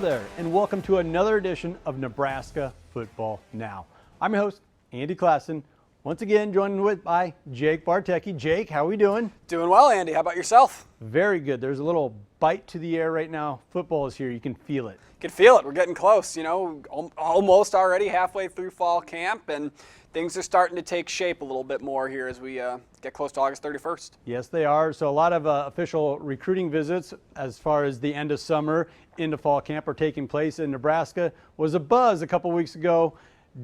there, and welcome to another edition of Nebraska Football Now. I'm your host, Andy Classen. Once again, joined by Jake Bartecki. Jake, how are we doing? Doing well, Andy. How about yourself? Very good. There's a little bite to the air right now. Football is here. You can feel it. Can feel it. We're getting close, almost already halfway through fall camp, and things are starting to take shape a little bit more here as we get close to August 31st. Yes, they are. So a lot of official recruiting visits as far as the end of summer into fall camp are taking place in Nebraska. Was a buzz a couple weeks ago.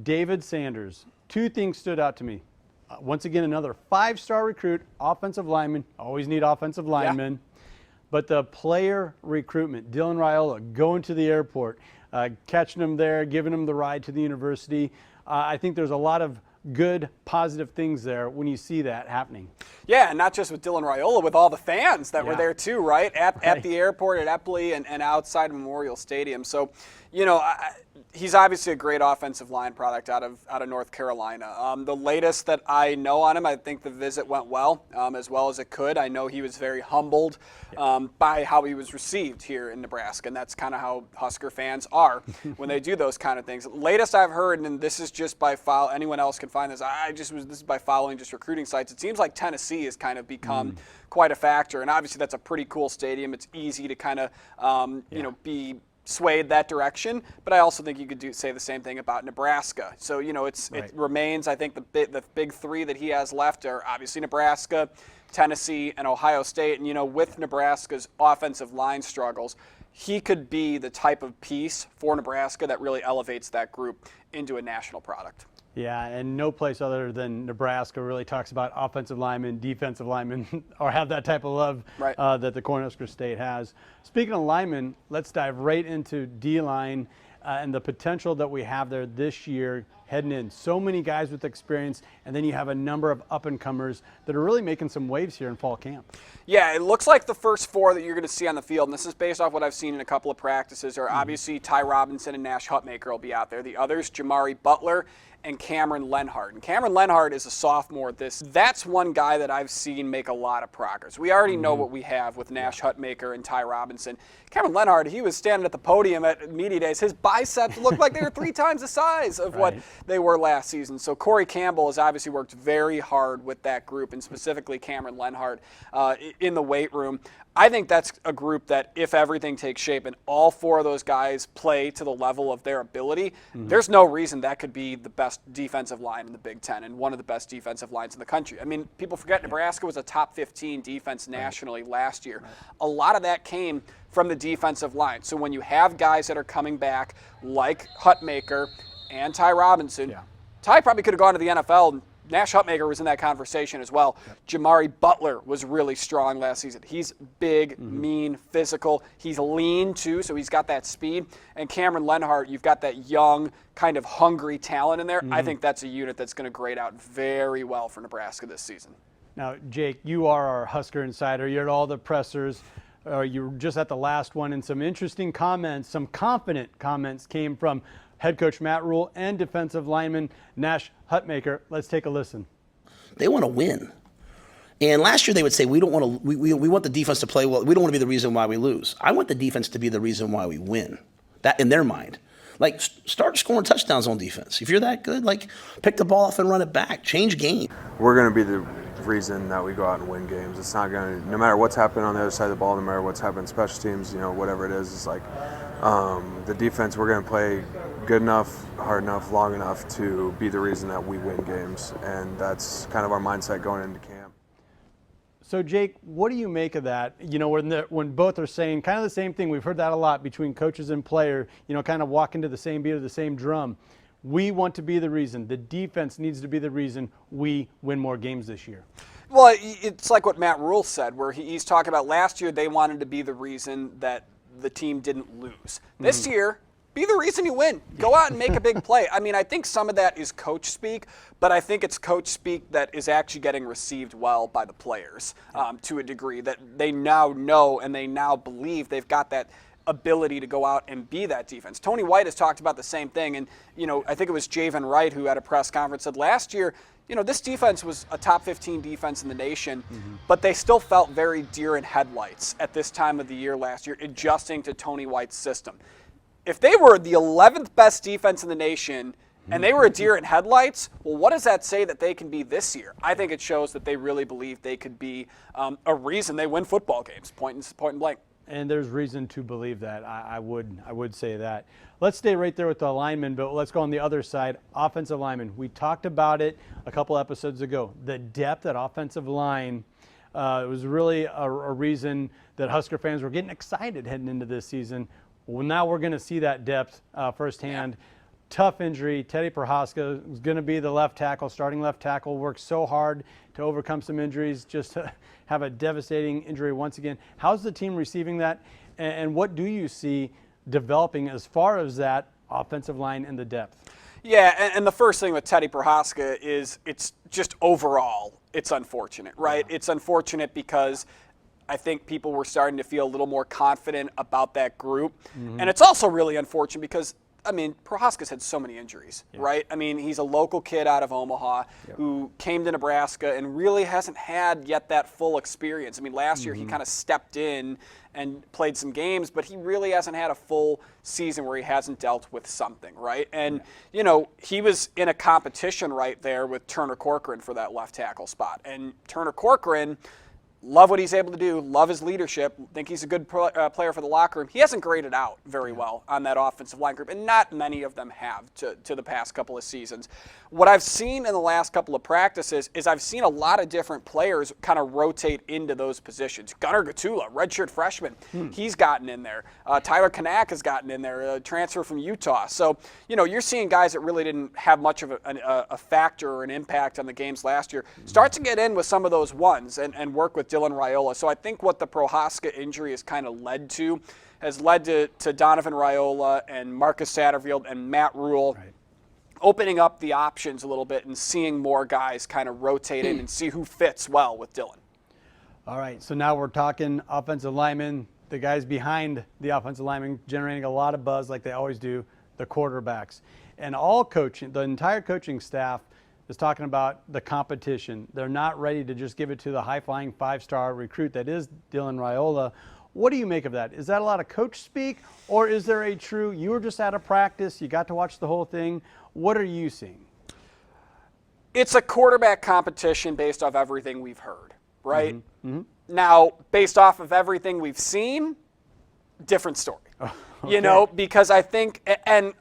David Sanders. Two things stood out to me. Once again, another five-star recruit, offensive lineman. Always need offensive linemen. Yeah. But the player recruitment, Dylan Raiola going to the airport, catching him there, giving him the ride to the university. I think there's a lot of good, positive things there when you see that happening. Yeah, and not just with Dylan Raiola, with all the fans that were there too, right? At the airport, at Eppley, and outside Memorial Stadium. So, he's obviously a great offensive line product out of North Carolina. The latest that I know on him, I think the visit went well as it could. I know he was very humbled by how he was received here in Nebraska, and that's kind of how Husker fans are when they do those kind of things. Latest I've heard, and this is just by anyone else can find this. This is by following just recruiting sites. It seems like Tennessee has kind of become quite a factor, and obviously that's a pretty cool stadium. It's easy to kind of be swayed that direction, but I also think you could say the same thing about Nebraska. So it remains. I think the big three that he has left are obviously Nebraska, Tennessee, and Ohio State. And with Nebraska's offensive line struggles, he could be the type of piece for Nebraska that really elevates that group into a national product. Yeah, and no place other than Nebraska really talks about offensive linemen, defensive linemen, or have that type of love that the Cornhuskers State has. Speaking of linemen, let's dive right into D-line and the potential that we have there this year heading in. So many guys with experience, and then you have a number of up-and-comers that are really making some waves here in fall camp. Yeah, it looks like the first four that you're going to see on the field, and this is based off what I've seen in a couple of practices, are obviously Ty Robinson and Nash Hutmacher will be out there. The others, Jamari Butler and Cameron Lenhart. And Cameron Lenhart is a sophomore. That's one guy that I've seen make a lot of progress. We already know what we have with Nash Hutmacher and Ty Robinson. Cameron Lenhart, he was standing at the podium at media days. His biceps looked like they were 3 times the size of what they were last season. So Corey Campbell has obviously worked very hard with that group, and specifically Cameron Lenhart in the weight room. I think that's a group that, if everything takes shape and all four of those guys play to the level of their ability, there's no reason that could be the best defensive line in the Big Ten and one of the best defensive lines in the country. I mean, people forget Nebraska was a top 15 defense nationally last year. A lot of that came from the defensive line. So when you have guys that are coming back like Hutmacher and Ty Robinson, Ty probably could have gone to the NFL. Nash Hutmacher was in that conversation as well. Jamari Butler was really strong last season. He's big, mean, physical. He's lean too, so he's got that speed. And Cameron Lenhart, you've got that young, kind of hungry talent in there. I think that's a unit that's going to grade out very well for Nebraska this season. Now, Jake, you are our Husker Insider. You're at all the pressers. You were just at the last one, and some interesting comments, some confident comments came from head coach Matt Rhule and defensive lineman Nash Hutmacher. Let's take a listen. They want to win. And last year they would say, we want the defense to play well. We don't want to be the reason why we lose. I want the defense to be the reason why we win. That in their mind. Like, start scoring touchdowns on defense. If you're that good, pick the ball off and run it back. Change game. We're going to be the reason that we go out and win games. It's not going to, no matter what's happening on the other side of the ball, no matter what's happening in special teams, whatever it is, it's like the defense, we're going to play good enough, hard enough, long enough to be the reason that we win games. And that's kind of our mindset going into camp. So, Jake, what do you make of that? When both are saying kind of the same thing, we've heard that a lot between coaches and player, kind of walking to the same beat of the same drum. We want to be the reason. The defense needs to be the reason we win more games this year. Well, it's like what Matt Rhule said, where he's talking about last year they wanted to be the reason that the team didn't lose. This year, be the reason you win. Go out and make a big play. I mean, I think some of that is coach speak, but I think it's coach speak that is actually getting received well by the players to a degree, that they now know and they now believe they've got that ability to go out and be that defense. Tony White has talked about the same thing, and I think it was Javen Wright who at a press conference said last year, this defense was a top 15 defense in the nation, but they still felt very deer in headlights at this time of the year last year, adjusting to Tony White's system. if they were the 11th best defense in the nation and they were a deer in headlights, well, what does that say that they can be this year? I think it shows that they really believe they could be a reason they win football games, point and blank. And there's reason to believe that. I would say that. Let's stay right there with the linemen, but let's go on the other side, offensive linemen. We talked about it a couple episodes ago. The depth at offensive line was really a reason that Husker fans were getting excited heading into this season. Well, now we're going to see that depth firsthand. Yeah. Tough injury. Teddy Prohaska was going to be the left tackle, starting left tackle, worked so hard to overcome some injuries, just to have a devastating injury once again. How's the team receiving that, and what do you see developing as far as that offensive line and the depth? Yeah, and the first thing with Teddy Prohaska is it's just overall, it's unfortunate, right? Yeah. It's unfortunate because I think people were starting to feel a little more confident about that group. Mm-hmm. And it's also really unfortunate because, I mean, Prohaska's had so many injuries, right? I mean, he's a local kid out of Omaha who came to Nebraska and really hasn't had yet that full experience. I mean, last year he kind of stepped in and played some games, but he really hasn't had a full season where he hasn't dealt with something, right? And, you know, he was in a competition right there with Turner Corcoran for that left tackle spot. And Turner Corcoran, love what he's able to do, love his leadership, think he's a good player for the locker room. He hasn't graded out very well on that offensive line group, and not many of them have to the past couple of seasons. What I've seen in the last couple of practices is I've seen a lot of different players kind of rotate into those positions. Gunnar Gatula, redshirt freshman, he's gotten in there. Tyler Kanak has gotten in there, a transfer from Utah. So, you know, you're seeing guys that really didn't have much of a factor or an impact on the games last year start to get in with some of those ones and work with Dylan Raiola. So I think what the Prohaska injury has kind of led to Donovan Raiola and Marcus Satterfield and Matt Rhule opening up the options a little bit and seeing more guys kind of rotate in and see who fits well with Dylan. All right, so now we're talking offensive linemen, the guys behind the offensive linemen generating a lot of buzz like they always do, the quarterbacks. And all coaching, the entire coaching staff is talking about the competition. They're not ready to just give it to the high-flying five-star recruit that is Dylan Raiola. What do you make of that? Is that a lot of coach speak, or is there a true, you were just at a practice, you got to watch the whole thing? What are you seeing? It's a quarterback competition based off everything we've heard, right? Now, based off of everything we've seen, different story. You know, because I think, and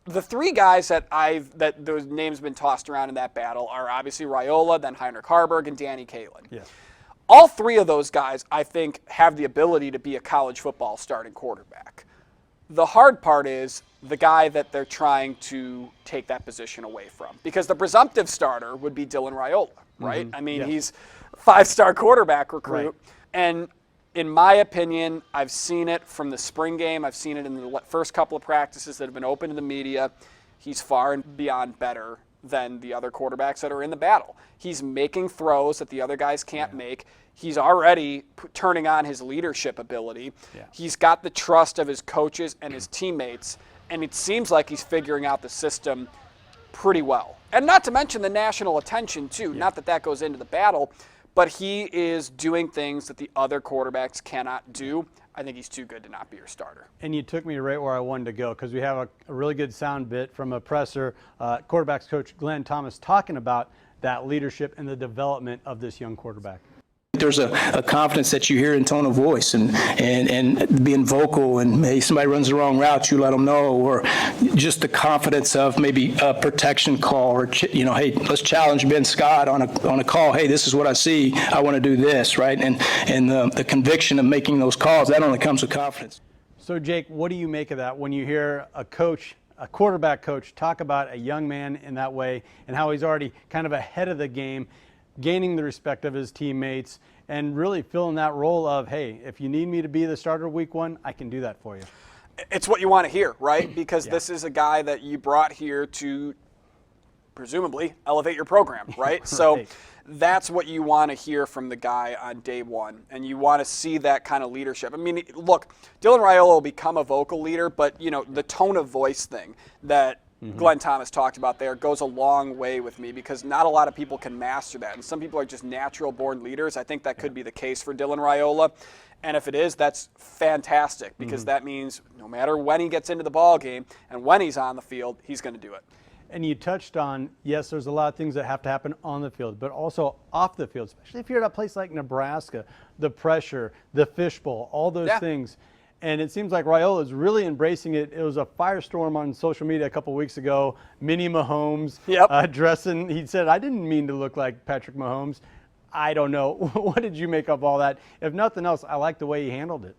the three guys that those names been tossed around in that battle are obviously Raiola, then Heinrich Harburg, and Danny Kaelin. Yeah. All three of those guys, I think, have the ability to be a college football starting quarterback. The hard part is the guy that they're trying to take that position away from. Because the presumptive starter would be Dylan Raiola, right? I mean, he's a five-star quarterback recruit. Right. And in my opinion, I've seen it from the spring game. I've seen it in the first couple of practices that have been open to the media. He's far and beyond better than the other quarterbacks that are in the battle. He's making throws that the other guys can't make. He's already turning on his leadership ability. He's got the trust of his coaches and his teammates, and it seems like he's figuring out the system pretty well. And not to mention the national attention, too. Not that that goes into the battle, but he is doing things that the other quarterbacks cannot do. I think he's too good to not be your starter. And you took me right where I wanted to go, because we have a really good sound bit from a presser, quarterbacks coach Glenn Thomas, talking about that leadership and the development of this young quarterback. There's a confidence that you hear in tone of voice and being vocal, and hey, somebody runs the wrong route, you let them know, or just the confidence of maybe a protection call, or hey, let's challenge Ben Scott on a call. Hey, this is what I see. I want to do this, right? And the conviction of making those calls, that only comes with confidence. So Jake, what do you make of that when you hear a quarterback coach, talk about a young man in that way and how he's already kind of ahead of the game, gaining the respect of his teammates, and really filling that role of, hey, if you need me to be the starter week one, I can do that for you. It's what you want to hear, right? Because this is a guy that you brought here to presumably elevate your program, right? Right. So that's what you want to hear from the guy on day one, and you want to see that kind of leadership. I mean, look, Dylan Raiola will become a vocal leader, but, the tone of voice thing that Glenn Thomas talked about there goes a long way with me, because not a lot of people can master that. And some people are just natural-born leaders. I think that could be the case for Dylan Raiola. And if it is, that's fantastic, because that means no matter when he gets into the ball game and when he's on the field, he's going to do it. And you touched on, yes, there's a lot of things that have to happen on the field, but also off the field, especially if you're at a place like Nebraska, the pressure, the fishbowl, all those things. And it seems like Raiola is really embracing it. It was a firestorm on social media a couple weeks ago. Mini Mahomes dressing. He said, I didn't mean to look like Patrick Mahomes. I don't know. What did you make of all that? If nothing else, I like the way he handled it.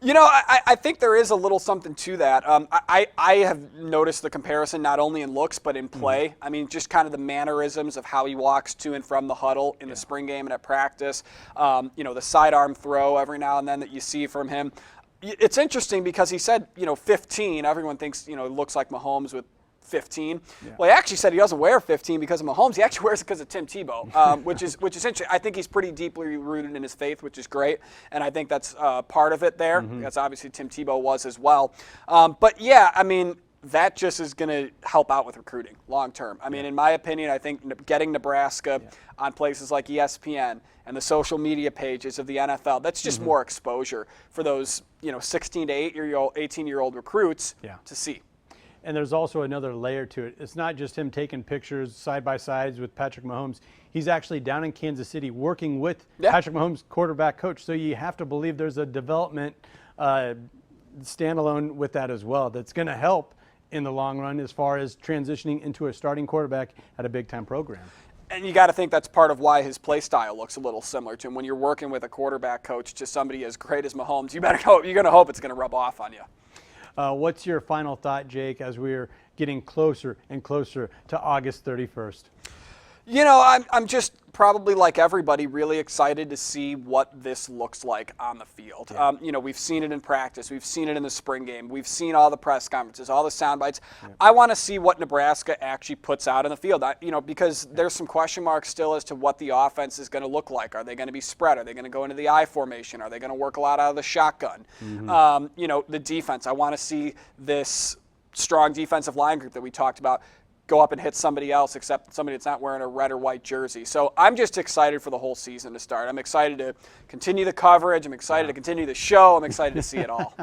You know, I think there is a little something to that. I have noticed the comparison not only in looks but in play. I mean, just kind of the mannerisms of how he walks to and from the huddle in the spring game and at practice. You know, the sidearm throw every now and then that you see from him. It's interesting because he said, 15. Everyone thinks, it looks like Mahomes with 15. Well, he actually said he doesn't wear 15 because of Mahomes. He actually wears it because of Tim Tebow, which is interesting. I think he's pretty deeply rooted in his faith, which is great, and I think that's part of it there. That's obviously Tim Tebow was as well. But yeah, I mean, that just is going to help out with recruiting long term. I mean, in my opinion, I think getting Nebraska on places like ESPN and the social media pages of the NFL, that's just more exposure for those 16 to 18-year-old recruits to see. And there's also another layer to it. It's not just him taking pictures side-by-sides with Patrick Mahomes. He's actually down in Kansas City working with Patrick Mahomes, quarterback coach. So you have to believe there's a development standalone with that as well that's going to help in the long run as far as transitioning into a starting quarterback at a big-time program. And you got to think that's part of why his play style looks a little similar to him. When you're working with a quarterback coach to somebody as great as Mahomes, you're going to hope it's going to rub off on you. What's your final thought, Jake, as we're getting closer and closer to August 31st? I'm just probably like everybody really excited to see what this looks like on the field. We've seen it in practice. We've seen it in the spring game. We've seen all the press conferences, all the sound bites. I want to see what Nebraska actually puts out in the field, because there's some question marks still as to what the offense is going to look like. Are they going to be spread? Are they going to go into the I formation? Are they going to work a lot out of the shotgun? The defense. I want to see this strong defensive line group that we talked about go up and hit somebody else, except somebody that's not wearing a red or white jersey. So I'm just excited for the whole season to start. I'm excited to continue the coverage. I'm excited to continue the show. I'm excited to see it all.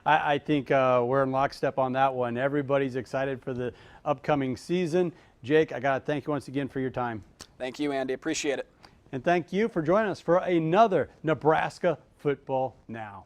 I think we're in lockstep on that one. Everybody's excited for the upcoming season. Jake, I got to thank you once again for your time. Thank you, Andy. Appreciate it. And thank you for joining us for another Nebraska Football Now.